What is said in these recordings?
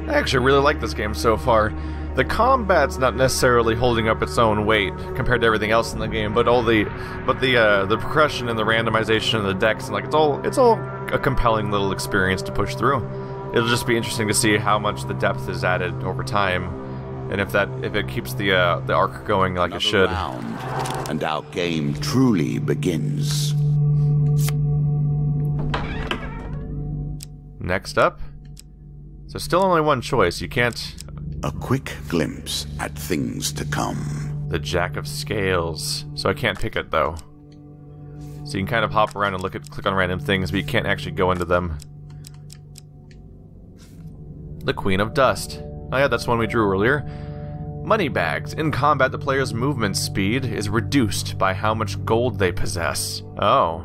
I actually really like this game so far. The combat's not necessarily holding up its own weight compared to everything else in the game, but the progression and the randomization of the decks, and like it's all a compelling little experience to push through. It'll just be interesting to see how much the depth is added over time, and if it keeps the arc going like it should. Round, and our game truly begins. Next up, so still only one choice. You can't. A quick glimpse at things to come. The Jack of Scales. So I can't pick it though. So you can kind of hop around and click on random things, but you can't actually go into them. The Queen of Dust. Oh yeah, that's one we drew earlier. Moneybags. In combat, the player's movement speed is reduced by how much gold they possess. Oh.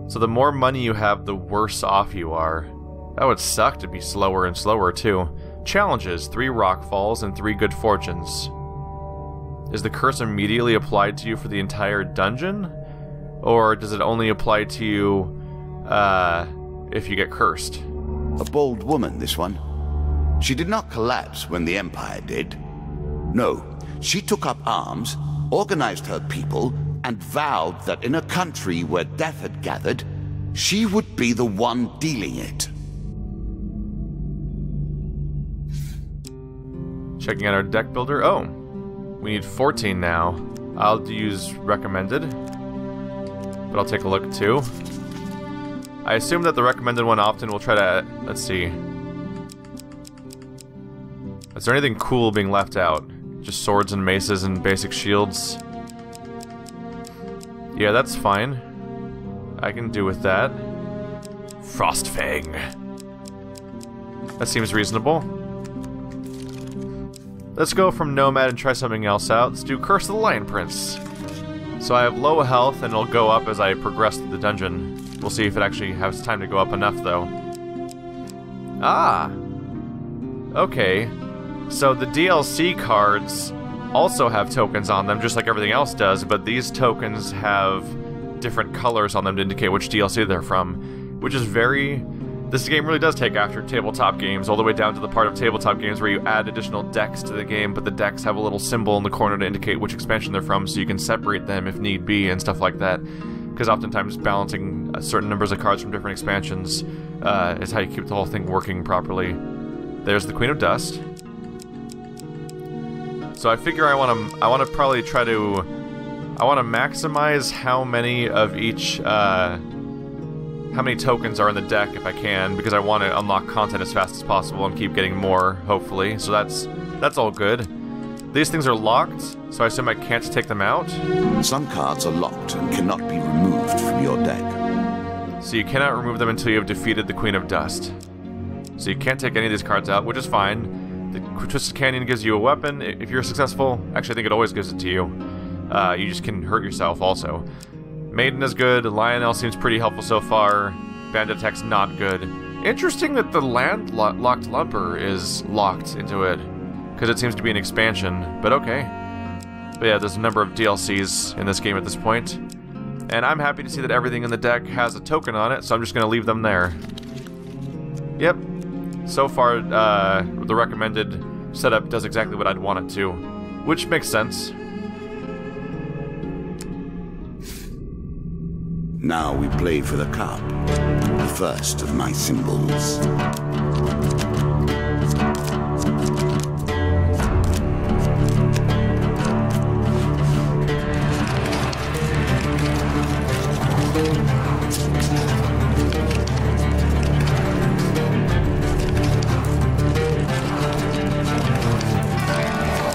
So the more money you have, the worse off you are. That would suck to be slower and slower too. Challenges, 3 rock falls and 3 good fortunes. Is the curse immediately applied to you for the entire dungeon? Or does it only apply to you if you get cursed? A bold woman, this one. She did not collapse when the Empire did. No, she took up arms, organized her people, and vowed that in a country where death had gathered, she would be the one dealing it. Checking out our deck builder. Oh, we need 14 now. I'll use recommended, but I'll take a look too. I assume that the recommended one often will try to, let's see. Is there anything cool being left out? Just swords and maces and basic shields. Yeah, that's fine. I can do with that. Frostfang. That seems reasonable. Let's go from Nomad and try something else out. Let's do Curse of the Lion Prince. So I have low health, and it'll go up as I progress through the dungeon. We'll see if it actually has time to go up enough, though. Ah! Okay. So the DLC cards also have tokens on them, just like everything else does, but these tokens have different colors on them to indicate which DLC they're from, which is very... This game really does take after tabletop games, all the way down to the part of tabletop games where you add additional decks to the game, but the decks have a little symbol in the corner to indicate which expansion they're from, so you can separate them if need be and stuff like that. Because oftentimes balancing certain numbers of cards from different expansions is how you keep the whole thing working properly. There's the Queen of Dust. So I figure I want to probably try to... I want to maximize how many of each... how many tokens are in the deck if I can, because I want to unlock content as fast as possible and keep getting more, hopefully. So that's all good. These things are locked, so I assume I can't take them out. Some cards are locked and cannot be removed from your deck. So you cannot remove them until you have defeated the Queen of Dust. So you can't take any of these cards out, which is fine. The Twisted Canyon gives you a weapon if you're successful. Actually, I think it always gives it to you. You just can hurt yourself also. Maiden is good, Lionel seems pretty helpful so far, Bandit Attack's not good. Interesting that the Landlocked Lumper is locked into it, because it seems to be an expansion, but okay. But yeah, there's a number of DLCs in this game at this point, and I'm happy to see that everything in the deck has a token on it, so I'm just going to leave them there. Yep, so far the recommended setup does exactly what I'd want it to, which makes sense. Now we play for the cup, the first of my symbols.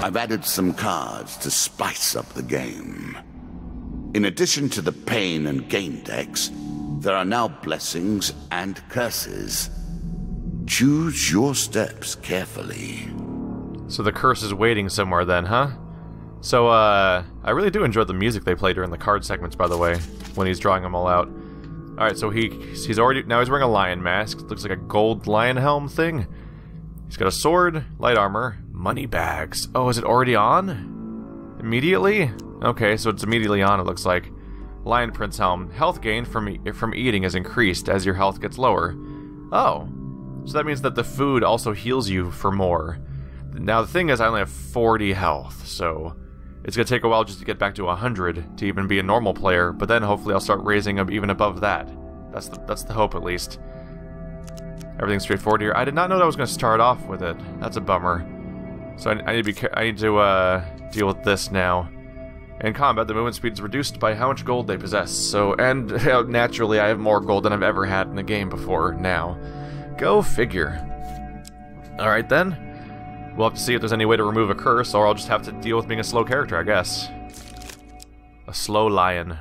I've added some cards to spice up the game. In addition to the pain and gain decks, there are now blessings and curses. Choose your steps carefully. So the curse is waiting somewhere then, huh? So, I really do enjoy the music they play during the card segments, by the way, when he's drawing them all out. Alright, so he's already... Now he's wearing a lion mask. Looks like a gold lion helm thing. He's got a sword, light armor, money bags. Oh, is it already on? Immediately? Okay, so it's immediately on, it looks like. Lion Prince helm. Health gain from eating is increased as your health gets lower. Oh. So that means that the food also heals you for more. Now the thing is, I only have 40 health, so it's going to take a while just to get back to 100 to even be a normal player, but then hopefully I'll start raising up even above that. That's the hope, at least. Everything's straightforward here. I did not know that I was going to start off with it. That's a bummer. So I need to deal with this now. In combat, the movement speed is reduced by how much gold they possess. So, and naturally, I have more gold than I've ever had in the game before now. Go figure. Alright then. We'll have to see if there's any way to remove a curse, or I'll just have to deal with being a slow character, I guess. A slow lion.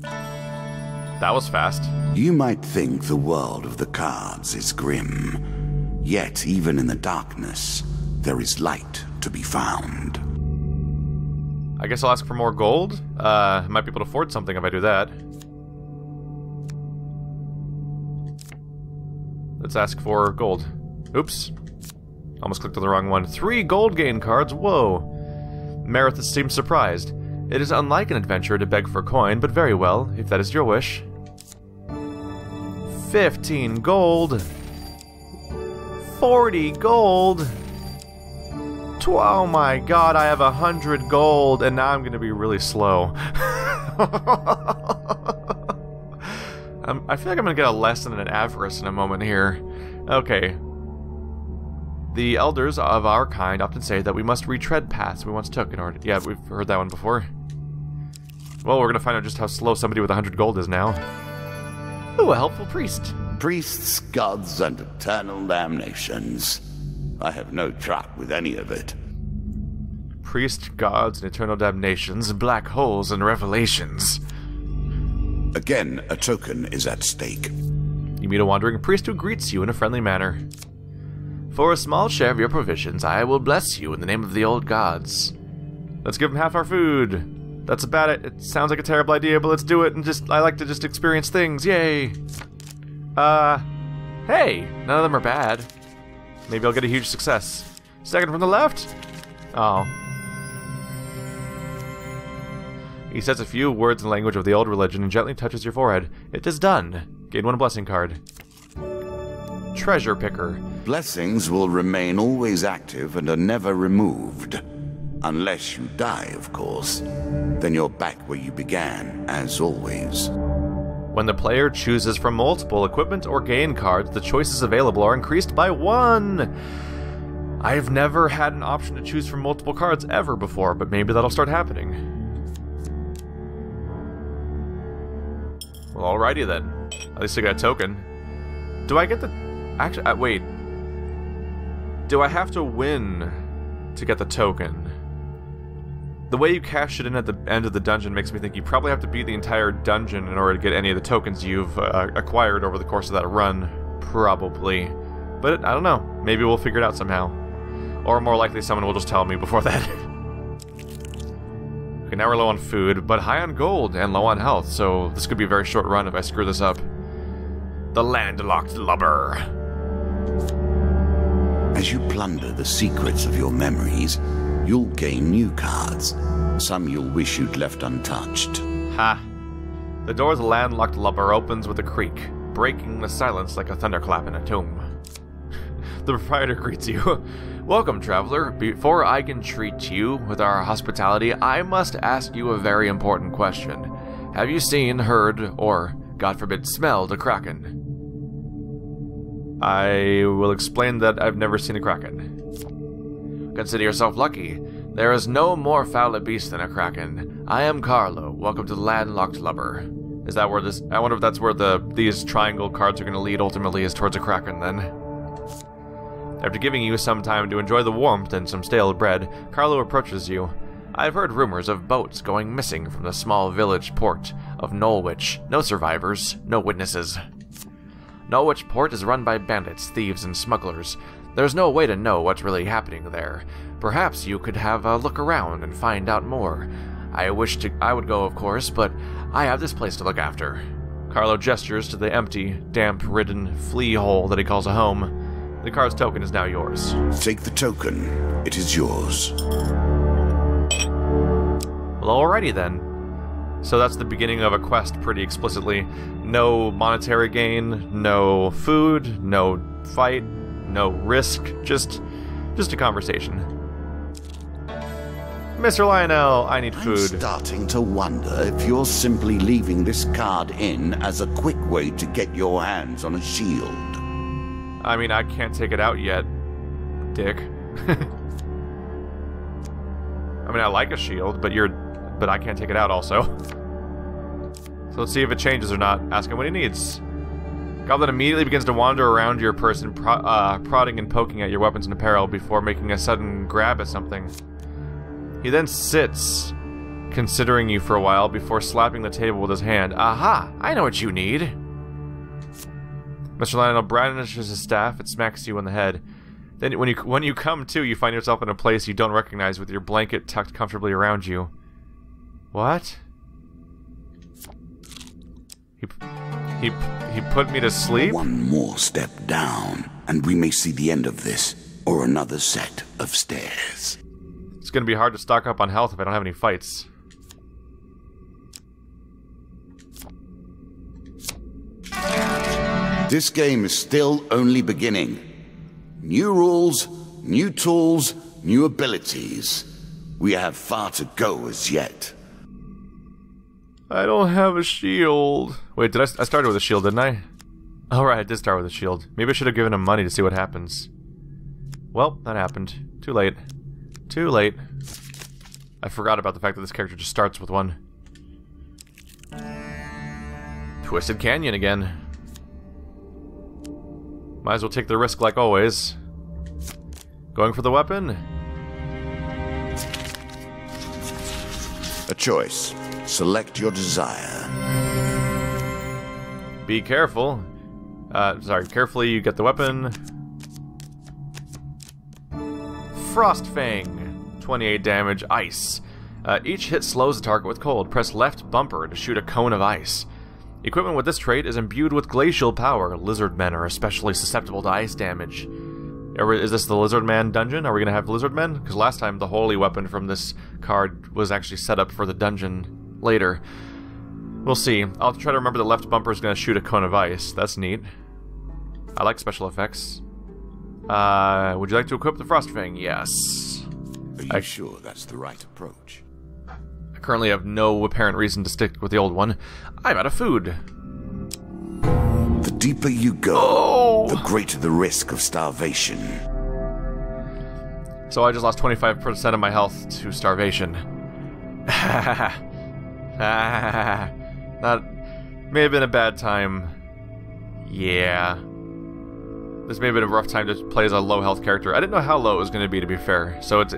That was fast. You might think the world of the cards is grim. Yet, even in the darkness, there is light to be found. I guess I'll ask for more gold. I might be able to afford something if I do that. Let's ask for gold. Oops. Almost clicked on the wrong one. 3 gold gain cards, whoa. Marith seems surprised. It is unlike an adventurer to beg for a coin, but very well, if that is your wish. 15 gold. 40 gold. Oh my god, I have 100 gold, and now I'm gonna be really slow. I feel like I'm gonna get a lesson in avarice in a moment here. Okay. The elders of our kind often say that we must retread paths we once took in order to... Yeah, we've heard that one before. Well, we're gonna find out just how slow somebody with 100 gold is now. Ooh, a helpful priest. Priests, gods, and eternal damnations. I have no truck with any of it. Priest, gods, and eternal damnations, black holes, and revelations. Again, a token is at stake. You meet a wandering priest who greets you in a friendly manner. For a small share of your provisions, I will bless you in the name of the old gods. Let's give him half our food. That's about it. It sounds like a terrible idea, but let's do it, and I like to just experience things. Yay! Hey! None of them are bad. Maybe I'll get a huge success. Second from the left? Oh. He says a few words in the language of the old religion and gently touches your forehead. It is done. Gain 1 blessing card. Treasure picker. Blessings will remain always active and are never removed. Unless you die, of course. Then you're back where you began, as always. When the player chooses from multiple equipment or gain cards, the choices available are increased by 1! I've never had an option to choose from multiple cards ever before, but maybe that'll start happening. Well, alrighty then. At least I got a token. Do I get the... Actually, wait. Do I have to win to get the token? The way you cash it in at the end of the dungeon makes me think you probably have to beat the entire dungeon in order to get any of the tokens you've acquired over the course of that run. Probably. But I don't know. Maybe we'll figure it out somehow. Or more likely someone will just tell me before that. Okay, now we're low on food, but high on gold and low on health, so this could be a very short run if I screw this up. The landlocked lubber. As you plunder the secrets of your memories, you'll gain new cards. Some you'll wish you'd left untouched. Ha! The door of the landlocked lubber opens with a creak, breaking the silence like a thunderclap in a tomb. The proprietor greets you. Welcome, traveler. Before I can treat you with our hospitality, I must ask you a very important question. Have you seen, heard, or, God forbid, smelled a kraken? I will explain that I've never seen a kraken. Consider yourself lucky. There is no more foul a beast than a kraken. I am Carlo. Welcome to the landlocked lubber. Is that where this... I wonder if that's where these triangle cards are going to lead ultimately, is towards a kraken then. After giving you some time to enjoy the warmth and some stale bread, Carlo approaches you. I've heard rumors of boats going missing from the small village port of Norwich. No survivors, no witnesses. Norwich port is run by bandits, thieves, and smugglers. There's no way to know what's really happening there. Perhaps you could have a look around and find out more. I would go, of course, but I have this place to look after. Carlo gestures to the empty, damp-ridden flea hole that he calls a home. The card's token is now yours. Take the token. It is yours. Well, alrighty then. So that's the beginning of a quest pretty explicitly. No monetary gain, no food, no fight, no risk, just a conversation. Mr. Lionel, I need food. I'm starting to wonder if you're simply leaving this card in as a quick way to get your hands on a shield. I mean, I can't take it out yet, dick. I mean, I like a shield, but I can't take it out also. So let's see if it changes or not. Ask him what he needs. Gauntlet immediately begins to wander around your person, prodding and poking at your weapons and apparel before making a sudden grab at something. He then sits, considering you for a while before slapping the table with his hand. Aha! I know what you need! Mr. Lionel brandishes his staff and smacks you on the head. Then when you come to, you find yourself in a place you don't recognize with your blanket tucked comfortably around you. What? He put me to sleep? One more step down, and we may see the end of this, or another set of stairs. It's gonna be hard to stock up on health if I don't have any fights. This game is still only beginning. New rules, new tools, new abilities. We have far to go as yet. I don't have a shield. Wait, I started with a shield, didn't I? Oh right, I did start with a shield. Maybe I should have given him money to see what happens. Well, that happened. Too late. Too late. I forgot about the fact that this character just starts with one. Twisted Canyon again. Might as well take the risk like always. Going for the weapon? A choice. Select your desire. Be careful. Sorry, carefully you get the weapon. Frostfang. 28 damage, ice. Each hit slows the target with cold. Press left bumper to shoot a cone of ice. Equipment with this trait is imbued with glacial power. Lizard men are especially susceptible to ice damage. Is this the Lizard Man dungeon? Are we gonna have Lizard Men? Because last time the holy weapon from this card was actually set up for the dungeon later. We'll see. I'll try to remember the left bumper is gonna shoot a cone of ice. That's neat. I like special effects. Would you like to equip the Frostfang? Yes. Are you sure that's the right approach? I currently have no apparent reason to stick with the old one. I'm out of food. The deeper you go, the greater the risk of starvation. So I just lost 25% of my health to starvation. That may have been a bad time. Yeah. This may have been a rough time to play as a low health character. I didn't know how low it was going to be fair. So it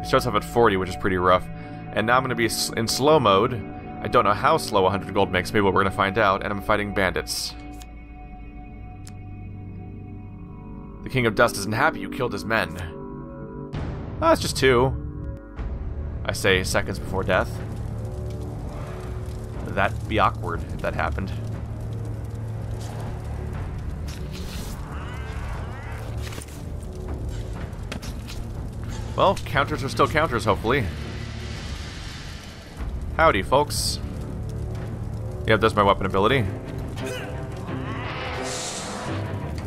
starts off at 40, which is pretty rough. And now I'm going to be in slow mode. I don't know how slow 100 gold makes me, but we're going to find out. And I'm fighting bandits. The King of Dust isn't happy you killed his men. That's just 2. I say seconds before death. That'd be awkward if that happened. Well, counters are still counters, hopefully. Howdy, folks. Yep, that's my weapon ability.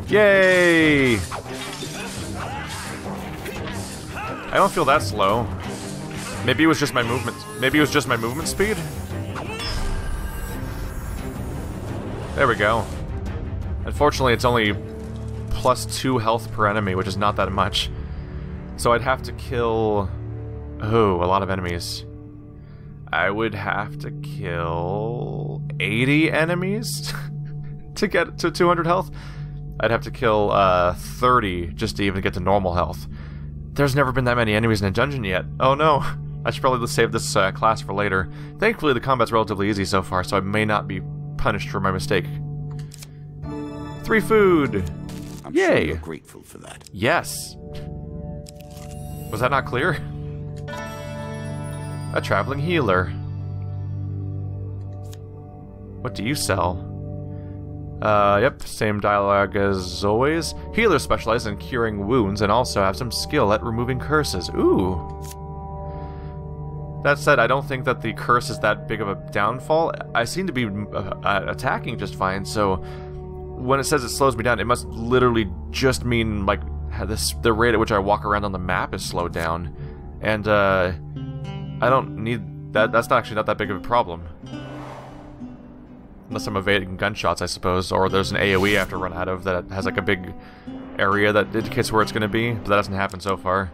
Yay! I don't feel that slow. Maybe it was just my movement. Maybe it was just my movement speed? There we go. Unfortunately, it's only +2 health per enemy, which is not that much. So I'd have to kill... Oh, a lot of enemies. I would have to kill 80 enemies to get to 200 health. I'd have to kill 30 just to even get to normal health. There's never been that many enemies in a dungeon yet. Oh no. I should probably save this class for later. Thankfully, the combat's relatively easy so far, so I may not be punished for my mistake. 3 food! I'm Yay! sure you're grateful for that. Yes! Was that not clear? A traveling healer. What do you sell? Yep, same dialogue as always. Healers specialize in curing wounds and also have some skill at removing curses. Ooh! That said, I don't think that the curse is that big of a downfall. I seem to be attacking just fine, so when it says it slows me down, it must literally just mean, like, the rate at which I walk around on the map is slowed down. And, I don't need that. That's actually not that big of a problem. Unless I'm evading gunshots, I suppose, or there's an AoE I have to run out of that has, like, a big area that indicates where it's going to be, but that hasn't happened so far.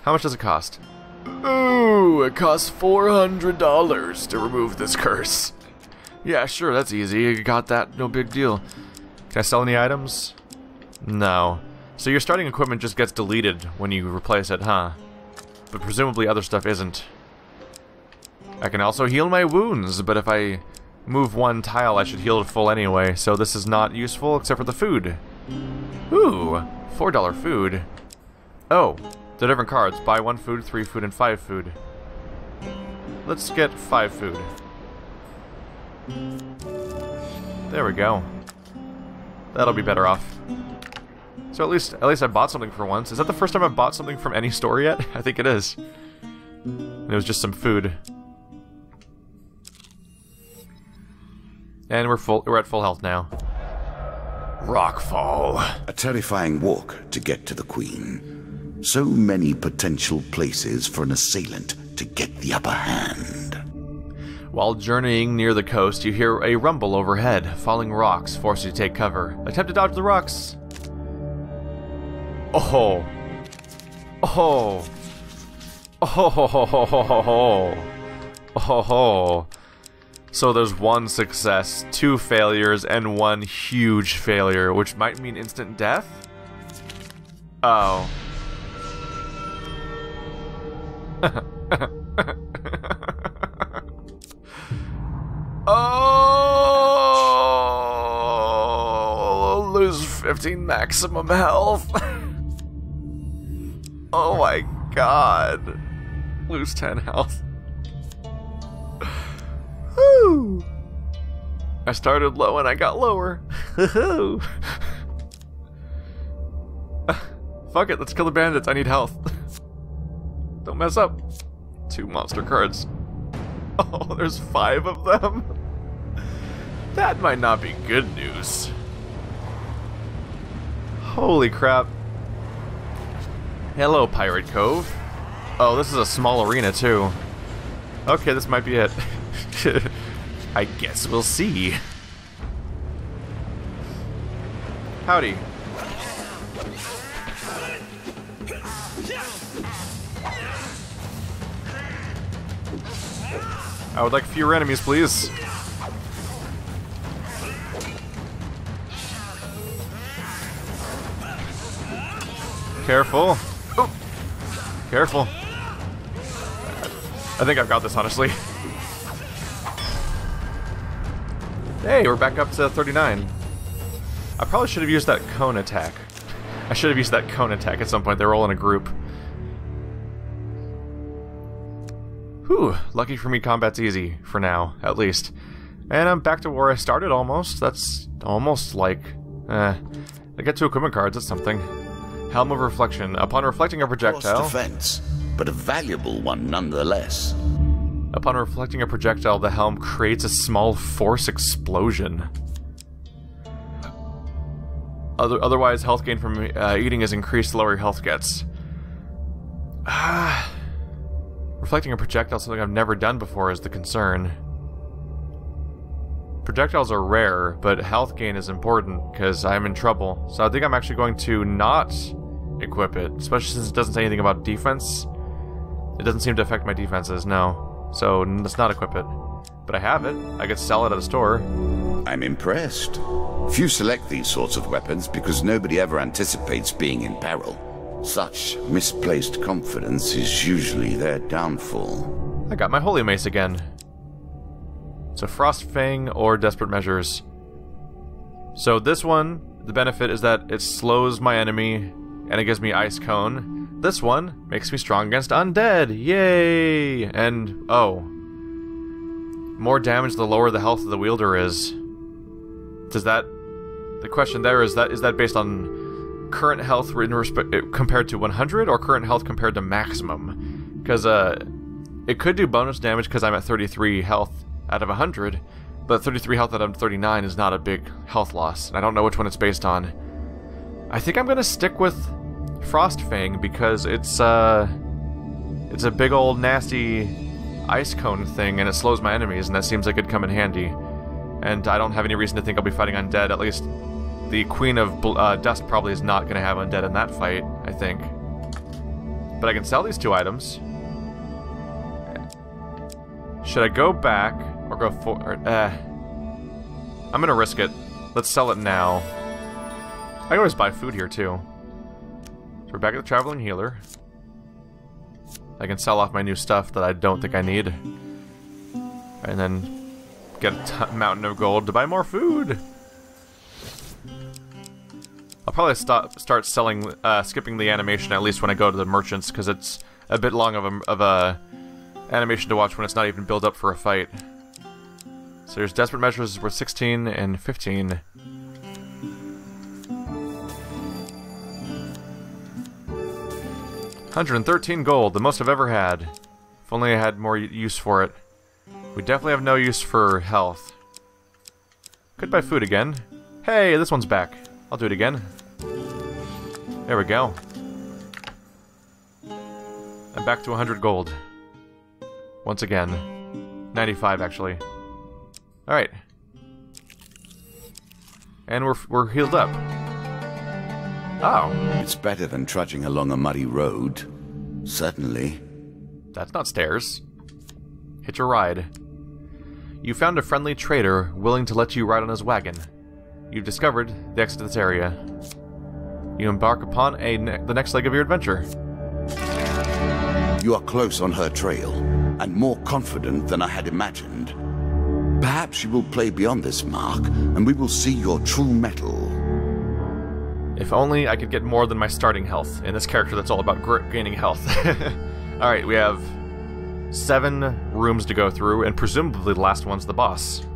How much does it cost? Ooh, it costs $400 to remove this curse. Yeah, sure, that's easy. You got that, no big deal. Can I sell any items? No. So your starting equipment just gets deleted when you replace it, huh? But presumably other stuff isn't. I can also heal my wounds, but if I move one tile, I should heal it full anyway, so this is not useful except for the food. Ooh, $4 food. Oh, they're different cards. Buy 1 food, 3 food, and 5 food. Let's get 5 food. There we go. That'll be better off. So at least I bought something for once. Is that the first time I've bought something from any store yet? I think it is. And it was just some food. And we're at full health now. Rockfall. A terrifying walk to get to the Queen. So many potential places for an assailant to get the upper hand. While journeying near the coast, you hear a rumble overhead. Falling rocks force you to take cover. Attempt to dodge the rocks. Oh. Oh. Oh. Oh. So there's 1 success, 2 failures, and 1 huge failure, which might mean instant death? Oh. Oh, lose 15 maximum health. Oh my god. Lose 10 health. Woo! I started low and I got lower. Fuck it, let's kill the bandits. I need health. Don't mess up. 2 monster cards. Oh, there's 5 of them? That might not be good news. Holy crap. Hello, Pirate Cove. Oh, this is a small arena, too. Okay, this might be it. I guess we'll see. Howdy. I would like fewer enemies, please. Careful. Oh. Careful. I think I've got this, honestly. Hey, we're back up to 39. I probably should have used that cone attack. I should have used that cone attack at some point. They're all in a group. Whew, lucky for me, combat's easy, for now, at least. And I'm back to where I started, almost. That's almost like... I get 2 equipment cards, that's something. Helm of Reflection. Upon reflecting a projectile... Force defense, but a valuable one nonetheless. Upon reflecting a projectile, the helm creates a small force explosion. Otherwise, health gain from eating is increased the lower your health gets. Reflecting a projectile, something I've never done before, is the concern. Projectiles are rare, but health gain is important, because I'm in trouble. So I think I'm actually going to not equip it, especially since it doesn't say anything about defense. It doesn't seem to affect my defenses, no. So let's not equip it. But I have it. I could sell it at a store. I'm impressed. Few select these sorts of weapons because nobody ever anticipates being in peril. Such misplaced confidence is usually their downfall. I got my Holy Mace again. So Frost Fang or Desperate Measures. So this one, the benefit is that it slows my enemy and it gives me Ice Cone. This one makes me strong against undead. Yay! And, oh. More damage the lower the health of the wielder is. Does that... The question there is that based on current health compared to 100 or current health compared to maximum? Because, it could do bonus damage because I'm at 33 health out of 100, But 33 health out of 39 is not a big health loss, and I don't know which one it's based on. I think I'm gonna stick with Frostfang because it's a big old nasty ice cone thing, and it slows my enemies, and that seems like it'd come in handy. And I don't have any reason to think I'll be fighting undead. At least the Queen of Dust probably is not gonna have undead in that fight, I think. But I can sell these 2 items. Should I go back or go forward? I'm gonna risk it. Let's sell it now. I can always buy food here too. So we're back at the Traveling Healer. I can sell off my new stuff that I don't think I need. And then get a mountain of gold to buy more food. I'll probably start selling, skipping the animation at least when I go to the merchants, because it's a bit long of a animation to watch when it's not even built up for a fight. So there's Desperate Measures worth 16 and 15. $113 gold, the most I've ever had. If only I had more use for it. We definitely have no use for health. Could buy food again. Hey, this one's back. I'll do it again. There we go. I'm back to 100 gold. Once again. 95, actually. Alright. And we're healed up. Oh. It's better than trudging along a muddy road. Certainly. That's not stairs. Hitch a ride. You found a friendly trader willing to let you ride on his wagon. You've discovered the exit to this area. You embark upon the next leg of your adventure. You are close on her trail, and more confident than I had imagined. Perhaps you will play beyond this mark, and we will see your true mettle. If only I could get more than my starting health in this character that's all about gaining health. Alright, we have 7 rooms to go through, and presumably the last one's the boss.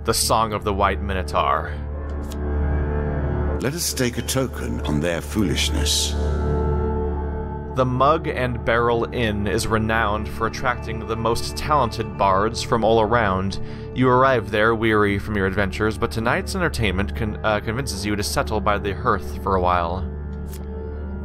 The Song of the White Minotaur. Let us stake a token on their foolishness. The Mug and Barrel Inn is renowned for attracting the most talented bards from all around. You arrive there weary from your adventures, but tonight's entertainment convinces you to settle by the hearth for a while.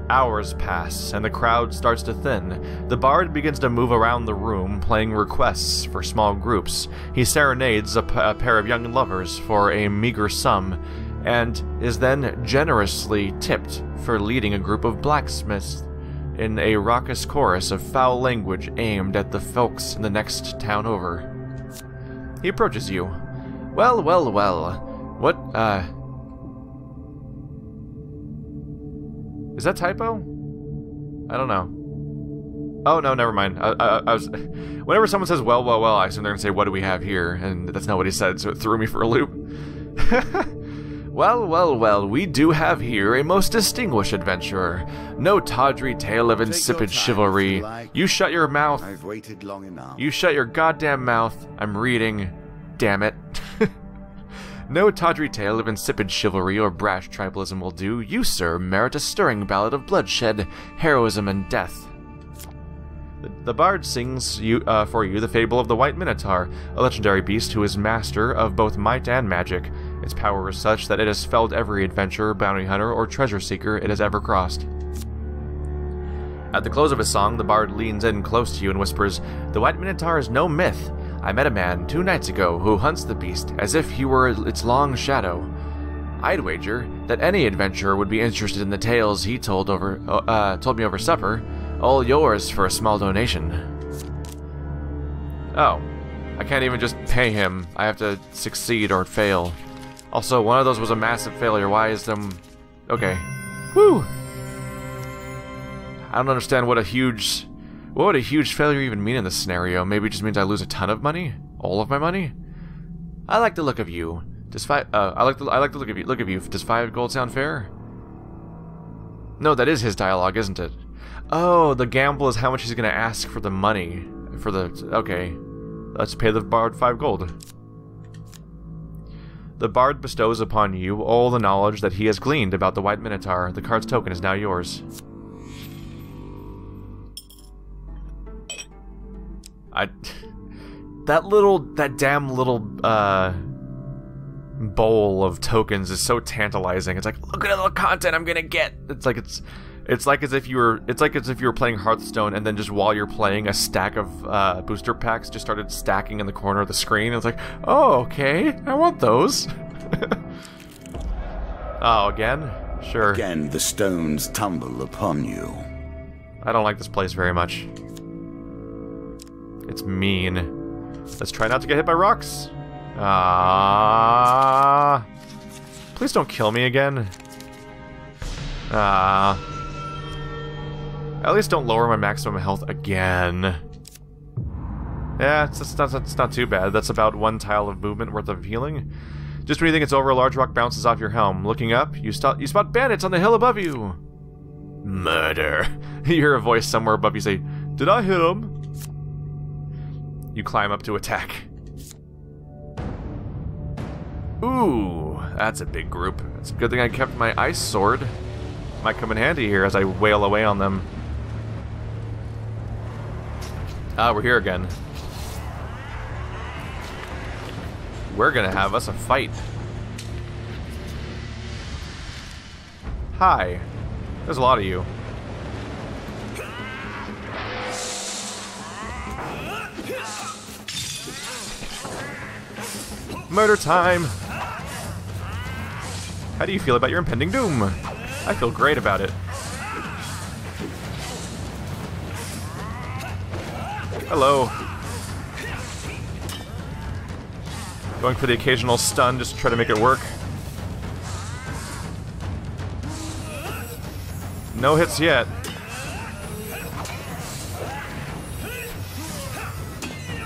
Hours pass, and the crowd starts to thin. The bard begins to move around the room, playing requests for small groups. He serenades a pair of young lovers for a meager sum, and is then generously tipped for leading a group of blacksmiths in a raucous chorus of foul language aimed at the folks in the next town over. He approaches you. Well, well, well. What, is that typo? I don't know. Oh, no, never mind. I was... Whenever someone says, well, well, well, I assume they're gonna say, what do we have here? And that's not what he said, so it threw me for a loop. Well, well, well, we do have here a most distinguished adventurer. No tawdry tale of insipid chivalry. You shut your mouth. I've waited long enough. You shut your goddamn mouth. I'm reading. Damn it. No tawdry tale of insipid chivalry or brash tribalism will do. You, sir, merit a stirring ballad of bloodshed, heroism, and death. The bard sings for you the fable of the White Minotaur, a legendary beast who is master of both might and magic. Its power is such that it has felled every adventurer, bounty hunter, or treasure seeker it has ever crossed. At the close of his song, the bard leans in close to you and whispers, "The White Minotaur is no myth. I met a man 2 nights ago who hunts the beast as if he were its long shadow. I'd wager that any adventurer would be interested in the tales he told me over supper. All yours for a small donation." Oh. I can't even just pay him. I have to succeed or fail. Also, one of those was a massive failure. Why is them... Okay. Woo! I don't understand what a huge... What would a huge failure even mean in this scenario? Maybe it just means I lose a ton of money? All of my money? I like the look of you. Does I like the look of you. Look of you. Does 5 gold sound fair? No, that is his dialogue, isn't it? Oh, the gamble is how much he's gonna ask for the money. For the... Okay. Let's pay the bard 5 gold. The bard bestows upon you all the knowledge that he has gleaned about the White Minotaur. The card's token is now yours. That damn little bowl of tokens is so tantalizing. It's like, look at all the content I'm gonna get. It's like as if you were playing Hearthstone, and then just while you're playing, a stack of booster packs just started stacking in the corner of the screen. It's like, oh, okay, I want those. Oh, again? Sure. Again, the stones tumble upon you. I don't like this place very much. It's mean. Let's try not to get hit by rocks. Please don't kill me again. At least don't lower my maximum health again. Yeah, it's not too bad. That's about 1 tile of movement worth of healing. Just when you think it's over, a large rock bounces off your helm. Looking up, you spot bandits on the hill above you. Murder. You hear a voice somewhere above you say, "Did I hit him?" You climb up to attack. Ooh, that's a big group. It's a good thing I kept my ice sword. Might come in handy here as I wail away on them. Ah, we're here again. We're gonna have us a fight. Hi. There's a lot of you. Murder time! How do you feel about your impending doom? I feel great about it. Hello. Going for the occasional stun just to try to make it work. No hits yet.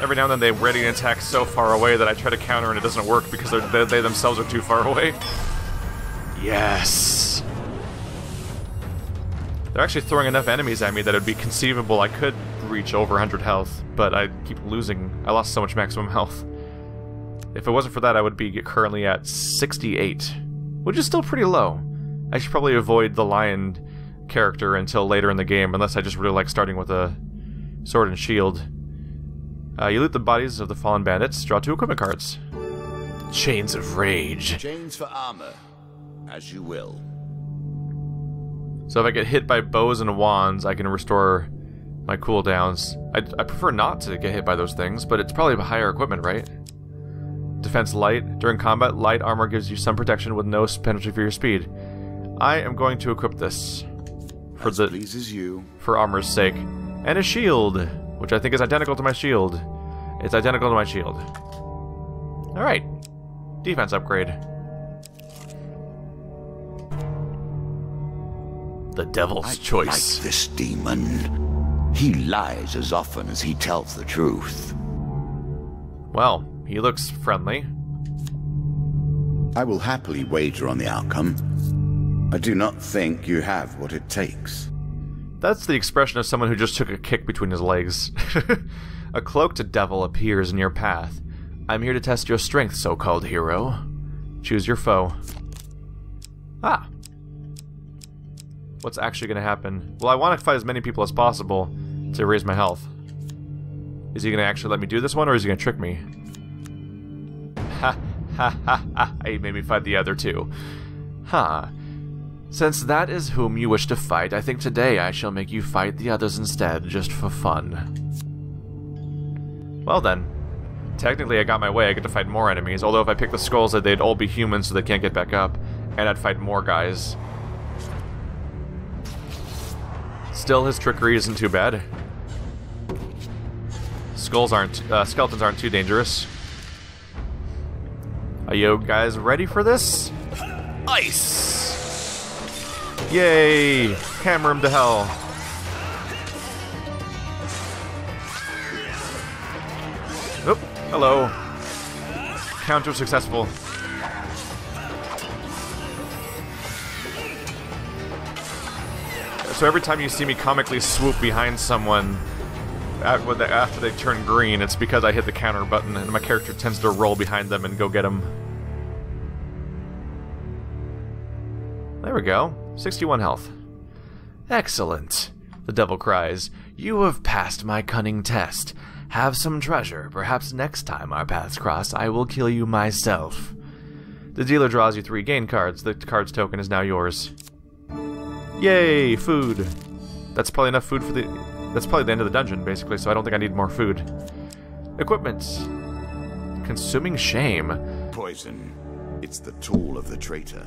Every now and then they ready an attack so far away that I try to counter and it doesn't work because they themselves are too far away. Yes! They're actually throwing enough enemies at me that it would be conceivable I could reach over 100 health, but I keep losing. I lost so much maximum health. If it wasn't for that, I would be currently at 68, which is still pretty low. I should probably avoid the lion character until later in the game, unless I just really like starting with a sword and shield. You loot the bodies of the fallen bandits, draw 2 equipment cards. Chains of Rage. Chains for armor, as you will. So if I get hit by bows and wands, I can restore my cooldowns. I prefer not to get hit by those things, but it's probably higher equipment, right? Defense light. During combat, light armor gives you some protection with no penalty for your speed. I am going to equip this Pleases you. For armor's sake. And a shield, which I think is identical to my shield. It's identical to my shield. Alright. Defense upgrade. The Devil's Choice. Like this demon. He lies as often as he tells the truth. Well, he looks friendly. I will happily wager on the outcome. I do not think you have what it takes. That's the expression of someone who just took a kick between his legs. A cloaked devil appears in your path. I'm here to test your strength, so-called hero. Choose your foe. Ah. What's actually going to happen? Well, I want to fight as many people as possible to raise my health. Is he going to actually let me do this one, or is he going to trick me? Ha ha ha ha. He made me fight the other two. Huh. Since that is whom you wish to fight, I think today I shall make you fight the others instead, just for fun. Well then. Technically I got my way, I get to fight more enemies, although if I pick the skulls they'd all be humans so they can't get back up, and I'd fight more guys. Still, his trickery isn't too bad. Skeletons aren't too dangerous. Are you guys ready for this? Ice! Yay! Hammer him to hell. Oop, hello. Counter successful. So every time you see me comically swoop behind someone after they turn green, it's because I hit the counter button and my character tends to roll behind them and go get them. There we go. 61 health. Excellent. The devil cries, "You have passed my cunning test. Have some treasure. Perhaps next time our paths cross, I will kill you myself. The dealer draws you 3 gain cards. The card's token is now yours. Yay! Food! That's probably enough food for the... That's probably the end of the dungeon, basically, so I don't think I need more food. Equipment. Consuming shame. Poison. It's the tool of the traitor.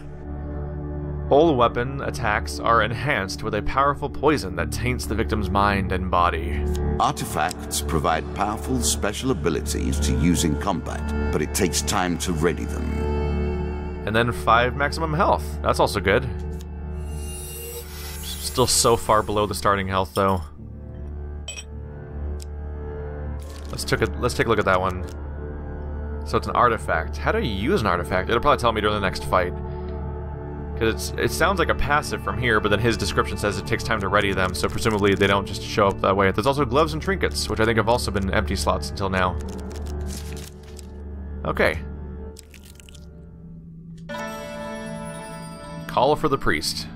All weapon attacks are enhanced with a powerful poison that taints the victim's mind and body. Artifacts provide powerful special abilities to use in combat, but it takes time to ready them. And then 5 maximum health. That's also good. Still so far below the starting health, though. Let's take a look at that one. So it's an artifact. How do you use an artifact? It'll probably tell me during the next fight. Because it sounds like a passive from here, but then his description says it takes time to ready them, so presumably they don't just show up that way. There's also gloves and trinkets, which I think have also been empty slots until now. Okay. Call for the priest.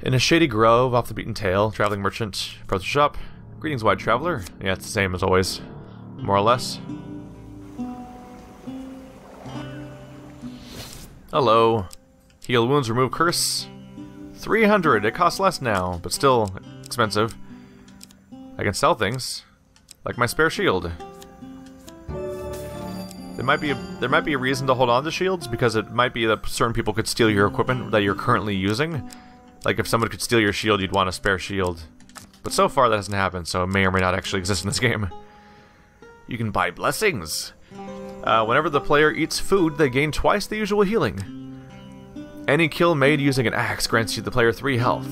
In a shady grove off the beaten trail, traveling merchant approaches the shop. Greetings, white traveler. Yeah, it's the same as always, more or less. Hello. Heal wounds, remove curse. 300. It costs less now, but still expensive. I can sell things, like my spare shield. There might be a reason to hold on to shields, because it might be that certain people could steal your equipment that you're currently using. Like if someone could steal your shield, you'd want a spare shield. But so far that hasn't happened, so it may or may not actually exist in this game. You can buy blessings. Whenever the player eats food, they gain twice the usual healing. Any kill made using an axe grants you the player 3 health.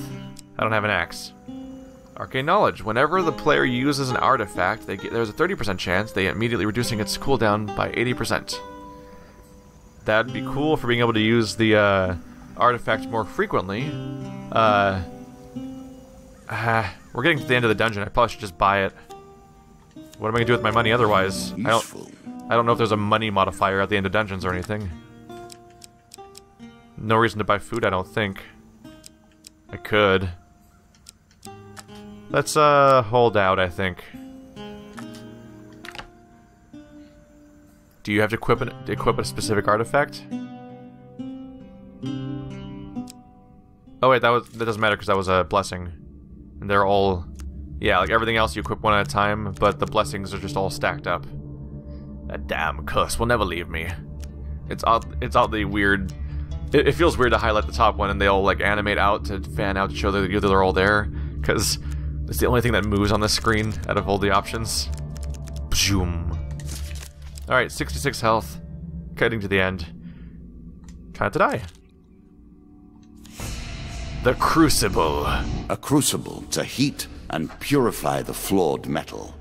I don't have an axe. Arcane knowledge. Whenever the player uses an artifact, there's a 30% chance they immediately reducing its cooldown by 80%. That'd be cool for being able to use the artifact more frequently. We're getting to the end of the dungeon. I probably should just buy it. What am I gonna do with my money otherwise? I don't know if there's a money modifier at the end of dungeons or anything. No reason to buy food, I don't think. I could. Let's hold out, I think. Do you have to equip a specific artifact? Oh wait, that doesn't matter because that was a blessing. And they're all... Yeah, like everything else you equip one at a time, but the blessings are just all stacked up. That damn curse will never leave me. It's oddly weird. It feels weird to highlight the top one and they all like animate out to fan out to show that they're all there, because it's the only thing that moves on the screen out of all the options. Boom. Alright, 66 health. Cutting to the end. Trying to die. The Crucible. A crucible to heat and purify the flawed metal.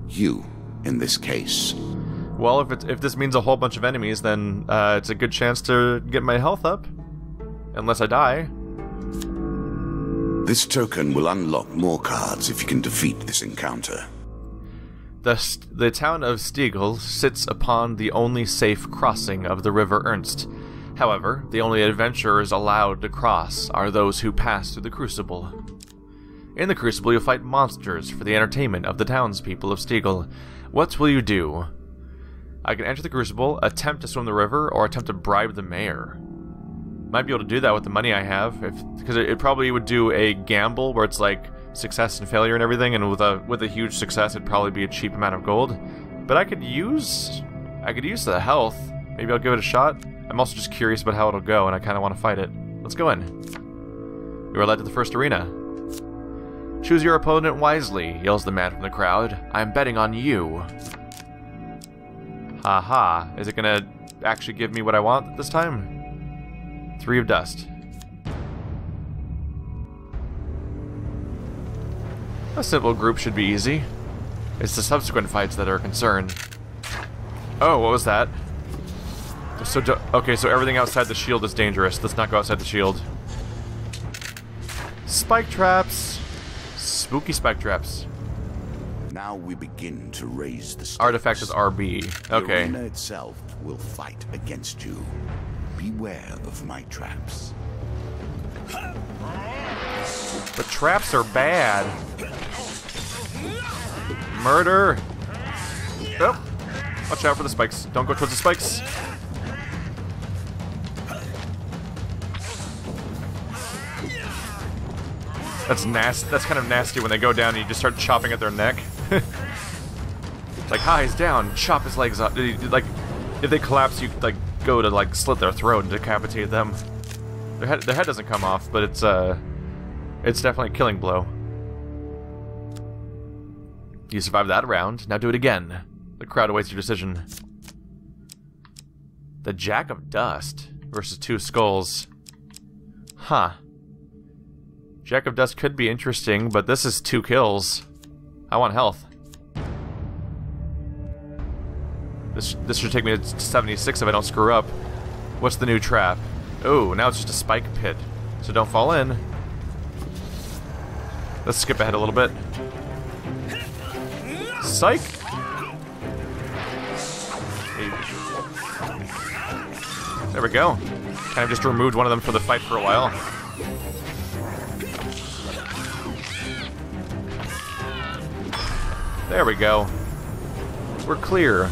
You, in this case. Well, if this means a whole bunch of enemies, then it's a good chance to get my health up. Unless I die. This token will unlock more cards if you can defeat this encounter. The town of Stiegel sits upon the only safe crossing of the River Ernst. However, the only adventurers allowed to cross are those who pass through the Crucible. In the Crucible, you'll fight monsters for the entertainment of the townspeople of Stiegel. What will you do? I can enter the Crucible, attempt to swim the river, or attempt to bribe the mayor. Might be able to do that with the money I have, because it probably would do a gamble where it's like success and failure and everything, and with a huge success it'd probably be a cheap amount of gold. But I could use the health. Maybe I'll give it a shot. I'm also just curious about how it'll go, and I kind of want to fight it. Let's go in. You are led to the first arena. Choose your opponent wisely, yells the man from the crowd. I'm betting on you. Haha. Is it gonna actually give me what I want this time? 3 of dust. A simple group should be easy. It's the subsequent fights that are a concern. Oh, what was that? Okay, so everything outside the shield is dangerous. Let's not go outside the shield. Spike traps. Spooky spike traps. Now we begin to raise the stakes. Artifact is RB. Okay. The arena itself will fight against you. Beware of my traps. The traps are bad. Murder! Oh! Watch out for the spikes. Don't go towards the spikes. That's nasty. That's kind of nasty when they go down and you just start chopping at their neck. Like, hi, he's down. Chop his legs up. Like, if they collapse, you like go to like slit their throat and decapitate them. Their head doesn't come off, but it's definitely a killing blow. You survived that round. Now do it again. The crowd awaits your decision. The Jack of Dust versus 2 skulls. Huh. Jack of Dust could be interesting, but this is 2 kills. I want health. This should take me to 76 if I don't screw up. What's the new trap? Oh, now it's just a spike pit. So don't fall in. Let's skip ahead a little bit. Psych! There we go. Kind of just removed one of them for the fight for a while. There we go. We're clear.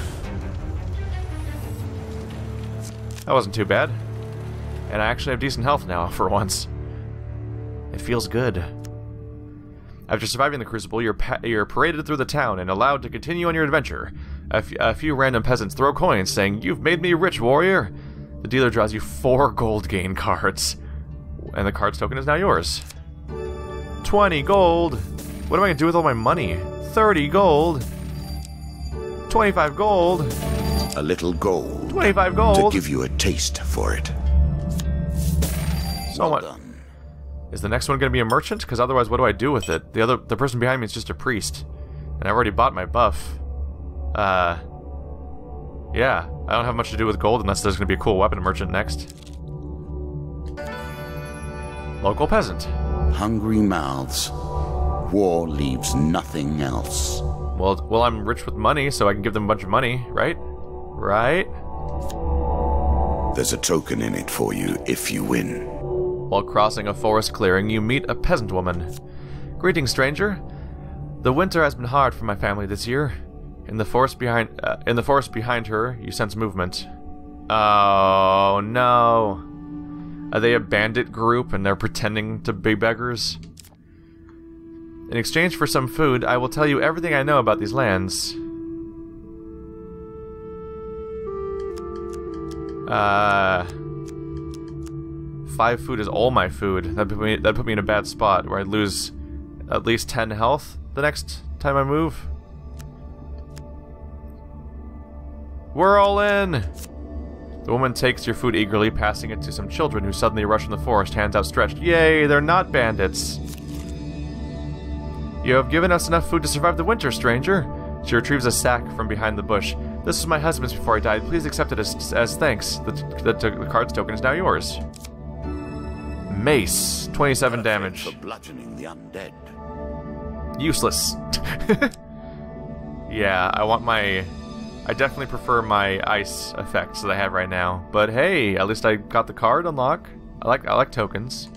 That wasn't too bad. And I actually have decent health now, for once. It feels good. After surviving the Crucible, you're paraded through the town and allowed to continue on your adventure. A few random peasants throw coins, saying, "You've made me rich, warrior!" The dealer draws you 4 gold gain cards. And the cards token is now yours. 20 gold! What am I going to do with all my money? 30 gold! 25 gold! A little gold. 25 gold! To give you a taste for it. So much. Is the next one going to be a merchant? Because otherwise, what do I do with it? The person behind me is just a priest. And I've already bought my buff. Yeah. I don't have much to do with gold unless there's going to be a cool weapon merchant next. Local peasant. Hungry mouths. War leaves nothing else. Well, I'm rich with money, so I can give them a bunch of money, right? Right? There's a token in it for you if you win. While crossing a forest clearing, you meet a peasant woman. Greetings, stranger. The winter has been hard for my family this year. In the forest behind her, you sense movement. Oh no! Are they a bandit group and they're pretending to be beggars? In exchange for some food, I will tell you everything I know about these lands. 5 food is all my food. That put me in a bad spot where I'd lose at least 10 health the next time I move. We're all in! The woman takes your food eagerly, passing it to some children who suddenly rush from the forest, hands outstretched. Yay, they're not bandits! You have given us enough food to survive the winter, stranger. She retrieves a sack from behind the bush. This was my husband's before he died. Please accept it as thanks. The card's token is now yours. Mace. 27 damage. For bludgeoning the undead. Useless. Yeah, I definitely prefer my ice effects that I have right now. But hey, at least I got the card unlock. I like tokens.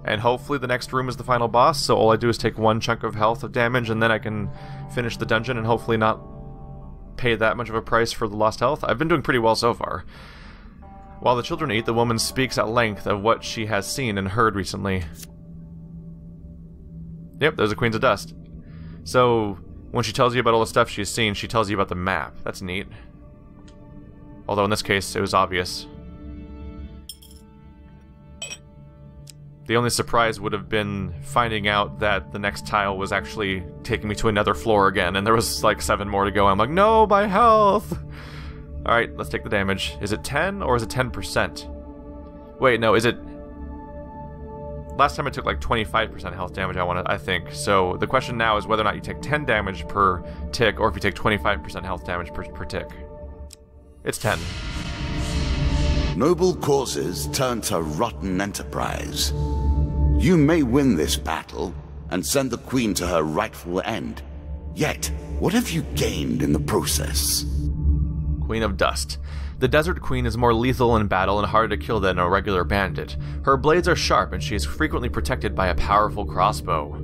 And hopefully the next room is the final boss, so all I do is take 1 chunk of health of damage, and then I can finish the dungeon and hopefully not pay that much of a price for the lost health. I've been doing pretty well so far. While the children eat, the woman speaks at length of what she has seen and heard recently. Yep, there's the Queens of Dust. So, when she tells you about all the stuff she's seen, she tells you about the map. That's neat. Although in this case, it was obvious. The only surprise would have been finding out that the next tile was actually taking me to another floor again, and there was like 7 more to go. I'm like, no, my health! Alright, let's take the damage. Is it 10 or is it 10%? Wait, no, is it... Last time I took like 25% health damage, I think. So the question now is whether or not you take 10 damage per tick, or if you take 25% health damage per tick. It's 10. Noble causes turn to rotten enterprise. You may win this battle and send the Queen to her rightful end. Yet, what have you gained in the process? Queen of Dust. The Desert Queen is more lethal in battle and harder to kill than a regular bandit. Her blades are sharp and she is frequently protected by a powerful crossbow.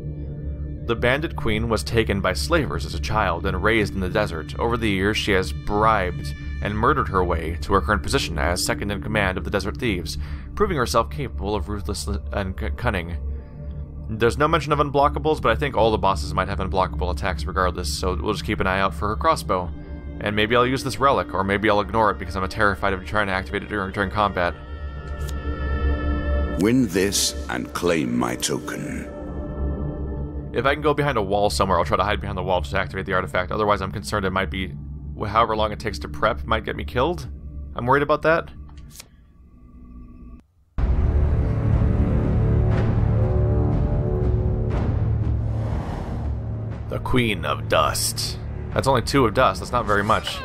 The Bandit Queen was taken by slavers as a child and raised in the desert. Over the years, she has bribed and murdered her way to her current position as second in command of the Desert Thieves, proving herself capable of ruthlessness and cunning. There's no mention of unblockables, but I think all the bosses might have unblockable attacks regardless, so we'll just keep an eye out for her crossbow. And maybe I'll use this relic, or maybe I'll ignore it because I'm terrified of trying to activate it during combat. Win this and claim my token. If I can go behind a wall somewhere, I'll try to hide behind the wall just to activate the artifact. Otherwise, I'm concerned it might be... however long it takes to prep might get me killed. I'm worried about that. The Queen of Dust. That's only 2 of dust. That's not very much.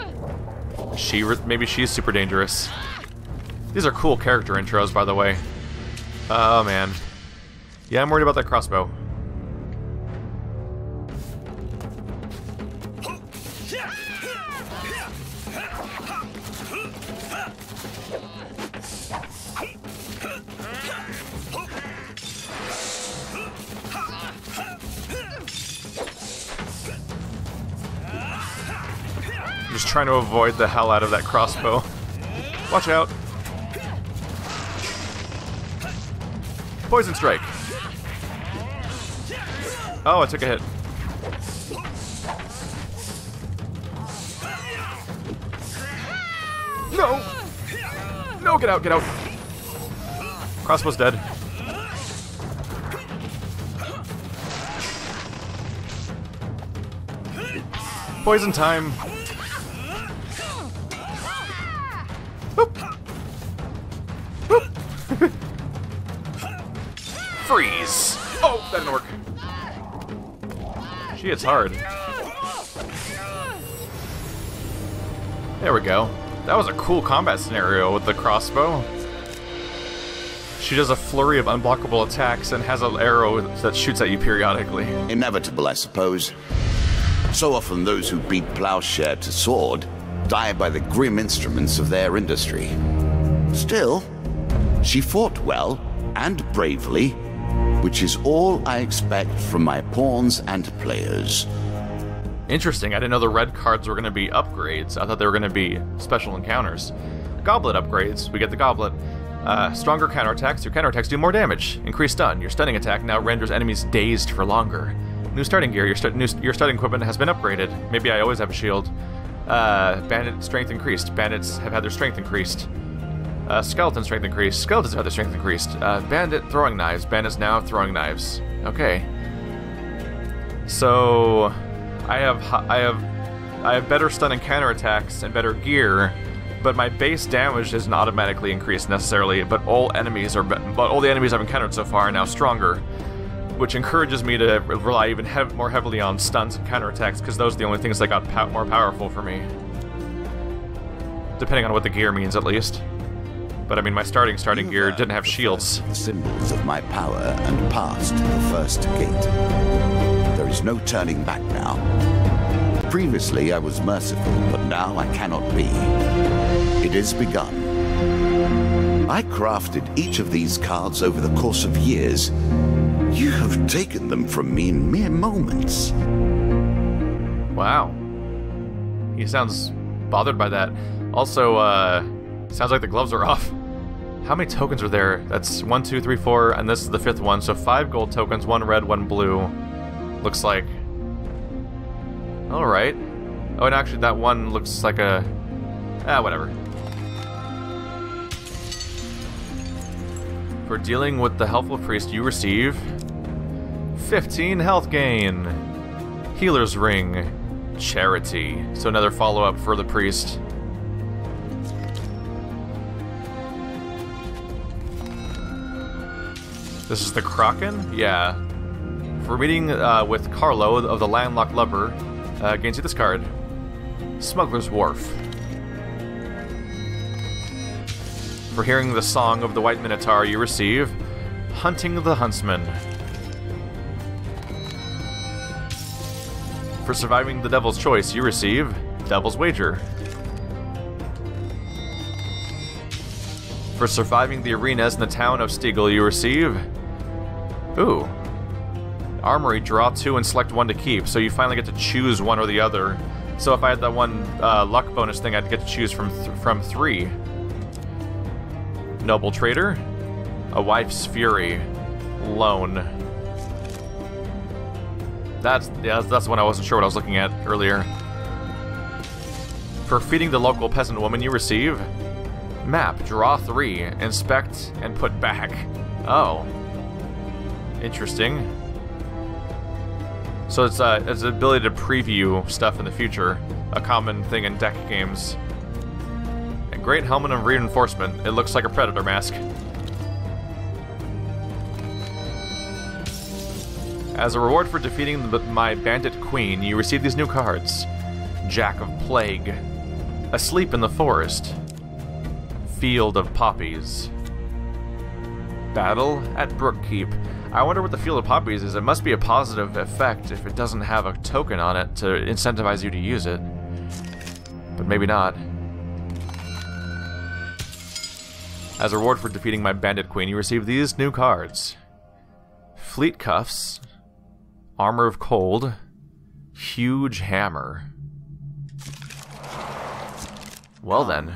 Maybe she's super dangerous. These are cool character intros, by the way. Oh, man. Yeah, I'm worried about that crossbow. Just trying to avoid the hell out of that crossbow. Watch out. Poison strike. Oh, I took a hit. No! No, get out, get out. Crossbow's dead. Poison time. Boop. Boop. Freeze. Oh, that didn't work. She hits hard. There we go. That was a cool combat scenario with the crossbow. She does a flurry of unblockable attacks and has an arrow that shoots at you periodically. Inevitable, I suppose. So often those who beat plowshare to sword die by the grim instruments of their industry. Still, she fought well and bravely, which is all I expect from my pawns and players. Interesting, I didn't know the red cards were going to be upgrades. I thought they were going to be special encounters. Goblet upgrades, we get the Goblet. Stronger counterattacks, your counterattacks do more damage. Increased stun, your stunning attack now renders enemies dazed for longer. New starting gear, your starting equipment has been upgraded. Maybe I always have a shield. Bandit strength increased, bandits have had their strength increased. Skeleton strength increased, skeletons have had their strength increased. Bandit throwing knives, bandits now have throwing knives. Okay. So... I have better stun and counterattacks and better gear, but my base damage isn't automatically increased necessarily. But all the enemies I've encountered so far are now stronger, which encourages me to rely even more heavily on stuns and counterattacks, because those are the only things that got more powerful for me. Depending on what the gear means, at least. But I mean, my starting gear didn't have shields. The symbols of my power and passed the first gate. There is no turning back now. Previously I was merciful, but now I cannot be. It is begun. I crafted each of these cards over the course of years. You have taken them from me in mere moments. Wow. He sounds bothered by that. Also, sounds like the gloves are off. How many tokens are there? That's 1, 2, 3, 4, and this is the 5th one. So 5 gold tokens, 1 red, 1 blue. Looks like. Alright. Oh, and actually that one looks like a... whatever. For dealing with the helpful priest, you receive 15 health gain. Healer's Ring. Charity. So another follow-up for the priest. This is the Kraken? Yeah. For meeting with Carlo of the Landlocked Lover, gains you this card. Smuggler's Wharf. For hearing the Song of the White Minotaur, you receive Hunting the Huntsman. For surviving the Devil's Choice, you receive Devil's Wager. For surviving the arenas in the town of Stiegel, you receive... Ooh. Armory, draw 2 and select 1 to keep, so you finally get to choose one or the other. So if I had that one luck bonus thing, I'd get to choose from 3. Noble Trader. A Wife's Fury. Loan. That's the one I wasn't sure what I was looking at earlier. For feeding the local peasant woman, you receive... Map, draw 3, inspect, and put back. Oh. Interesting. So it's an ability to preview stuff in the future. A common thing in deck games. A great helmet of reinforcement. It looks like a predator mask. As a reward for defeating my bandit queen, you receive these new cards. Jack of Plague. Asleep in the Forest. Field of Poppies. Battle at Brookkeep. I wonder what the Field of Poppies is. It must be a positive effect if it doesn't have a token on it to incentivize you to use it. But maybe not. As a reward for defeating my bandit queen, you receive these new cards. Fleet Cuffs. Armor of Cold. Huge Hammer. Well then.